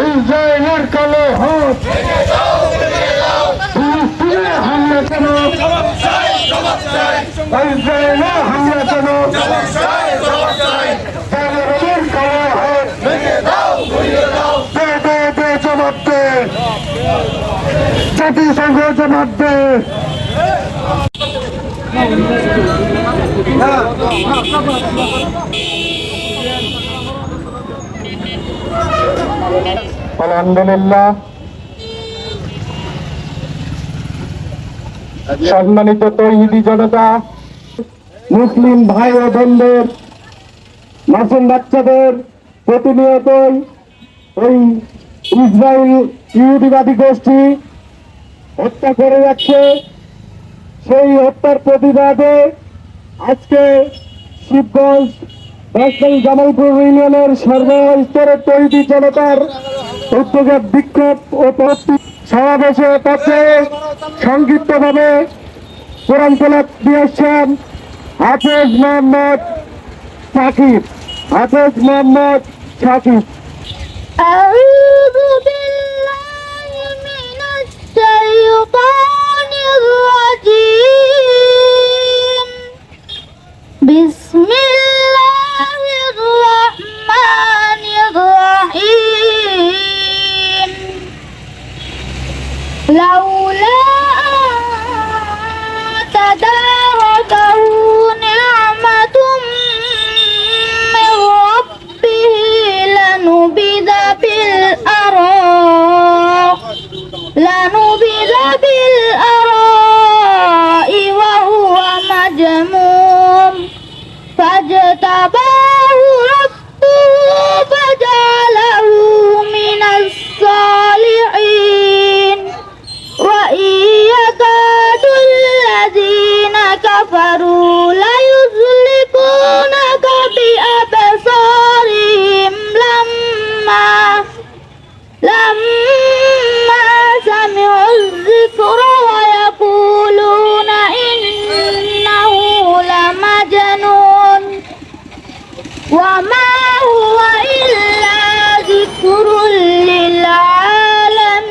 ইসরায়েলের কালো হাত ফিলিস্তিনে হামলা কেন? ইসরায়েলে হামলা কেন? তালেবানের কালো হাত দে জবাব দে, জাতিসংঘ জবাব দে। আলহামদুলিল্লাহ, সম্মানিত তৌহিদি জনতা, মুসলিম ভাই ও বোনদের, মাসুম বাচ্চাদের প্রতিনিয়তই ওই ইসরায়েল ইহুদিবাদী গোষ্ঠী হত্যা করে যাচ্ছে। সেই হত্যার প্রতিবাদে আজকে শিবগঞ্জ রাজধানী জামালপুর ইউনিয়নের সর্বস্তরের তৌহিদি জনতার উদ্যোগে বিক্ষোভ ও সমাবেশের পক্ষে সংক্ষিপ্তভাবে কোরআন তেলাওয়াত দিয়ে আসছেন হাফেজ মোহাম্মদ সাকিব। হাফেজ মোহাম্মদ সাকিব। أعوذ بالله من الشيطان الرجيم. بسم الله الرحمن الرحيم. لولا تداركه نعمة من ربه لنبذ بالأراء وهو مذموم فاجتباه ربه فجعله من الصالحين وإن يكاد الذين كفروا ليزلقونك بأبصارهم لما سمعوا الذكر ويقولون إنه لمجنون وما هو إلا ذكر للعالمين.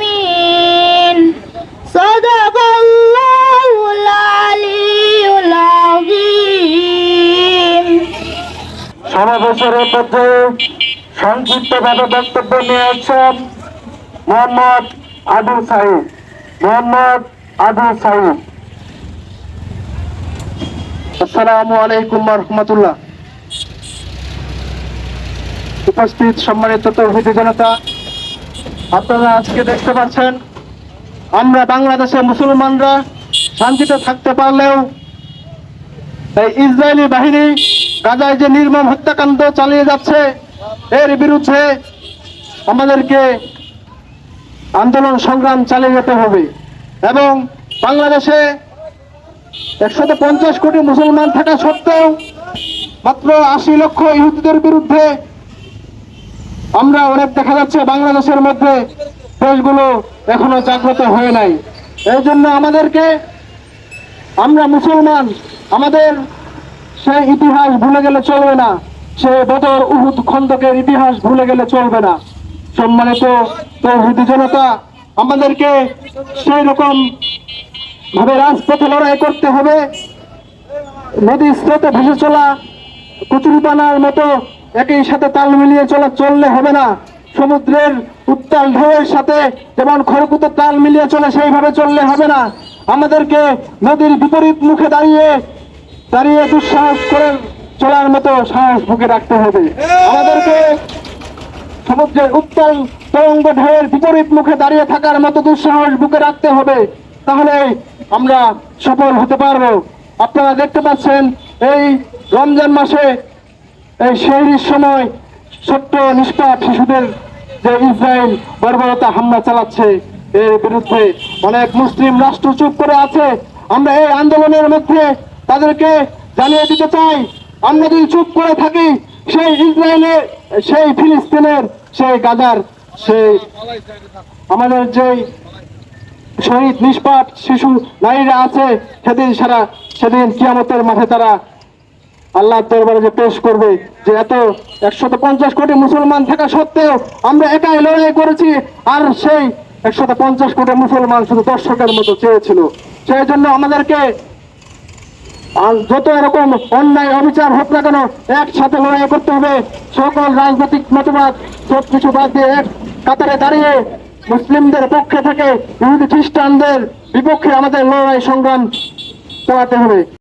صدق الله العلي العظيم. সমাবেশের মধ্যে সংক্ষিপ্তভাবে বক্তব্য নিয়ে আসছেন মোহাম্মদ আবু সাইদ। মোহাম্মদ আবু সাইদ। আসসালামু আলাইকুম ওয়া রাহমাতুল্লাহ। উপস্থিত সম্মানিত তৌহিদি জনতা, আপনারা আজকে দেখতে পাচ্ছেন আমরা বাংলাদেশের মুসলমানরা শান্তিতে থাকতে পারলেও এই ইসরায়েলি বাহিনী গাজায় যে নির্মম হত্যাকাণ্ড চালিয়ে যাচ্ছে এর বিরুদ্ধে আমাদেরকে আন্দোলন সংগ্রাম চালিয়ে যেতে হবে। এবং বাংলাদেশে 150 কোটি মুসলমান থাকা সত্ত্বেও মাত্র 80 লক্ষ ইহুদিদের বিরুদ্ধে আমরা অনেক দেখা যাচ্ছে বাংলাদেশের মধ্যে দেশগুলো এখনো জাগ্রত হয়ে নাই। এই জন্য আমরা মুসলমান, আমাদের সেই ইতিহাস ভুলে গেলে চলবে না, সে বদর উহুদ খন্দকের ইতিহাস ভুলে গেলে চলবে না। সম্মানিত তৌহিদি জনতা, আমাদেরকে সেই রকম ভাবে রাজপথে লড়াই করতে হবে। নদীর স্রোতে ভেসে চলা কচুরিপানার মতো একই সাথে তাল মিলিয়ে চললে হবে না। সমুদ্রের উত্তাল ঢেউয়ের সাথে যেমন খড়কুটো তাল মিলিয়ে চলে সেইভাবে চললে হবে না। আমাদেরকে নদীর বিপরীত মুখে দাঁড়িয়ে দুঃসাহস করে চলার মতো সাহস বুকে রাখতে হবে। আমাদেরকে সমুদ্রের উত্তাল তরঙ্গ ঢেউয়ের বিপরীত মুখে দাঁড়িয়ে থাকার মতো দুঃসাহস বুকে রাখতে হবে, তাহলে আমরা সফল হতে পারবো। আপনারা দেখতে পাচ্ছেন এই রমজান মাসে এই সেহরির সময় ছোট্ট নিষ্পাপ শিশুদের যে ইসরায়েল বর্বরতা হামলা চালাচ্ছে এর বিরুদ্ধে অনেক মুসলিম রাষ্ট্র চুপ করে আছে। আমরা এই আন্দোলনের মধ্যে তাদেরকে জানিয়ে দিতে চাই, আমরা যদি চুপ করে থাকি সেই ইসরায়েলের, সেই ফিলিস্তিনের, সেই গাজার, সেই আমাদের যে শহীদ নিষ্পাপ শিশু নারীরা আছে সেদিন কিয়ামতের মাঠে তারা আল্লাহর দরবারে যে পেশ করবে যে এত 150 কোটি মুসলমান থাকা সত্ত্বেও আমরা একাই লড়াই করেছি, আর সেই 150 কোটি মুসলমান শুধু দর্শকের মতো চেয়েছিল। সেই জন্য আমাদেরকে আর যত এরকম অন্যায় অবিচার হোক না কেন একসাথে লড়াই করতে হবে। সকল রাজনৈতিক মতবাদ সবকিছু বাদ দিয়ে এক কাতারে দাঁড়িয়ে মুসলিমদের পক্ষে থেকে ইহুদি খ্রিস্টানদের বিপক্ষে আমাদের লড়াই সংগ্রাম চালাতে হবে।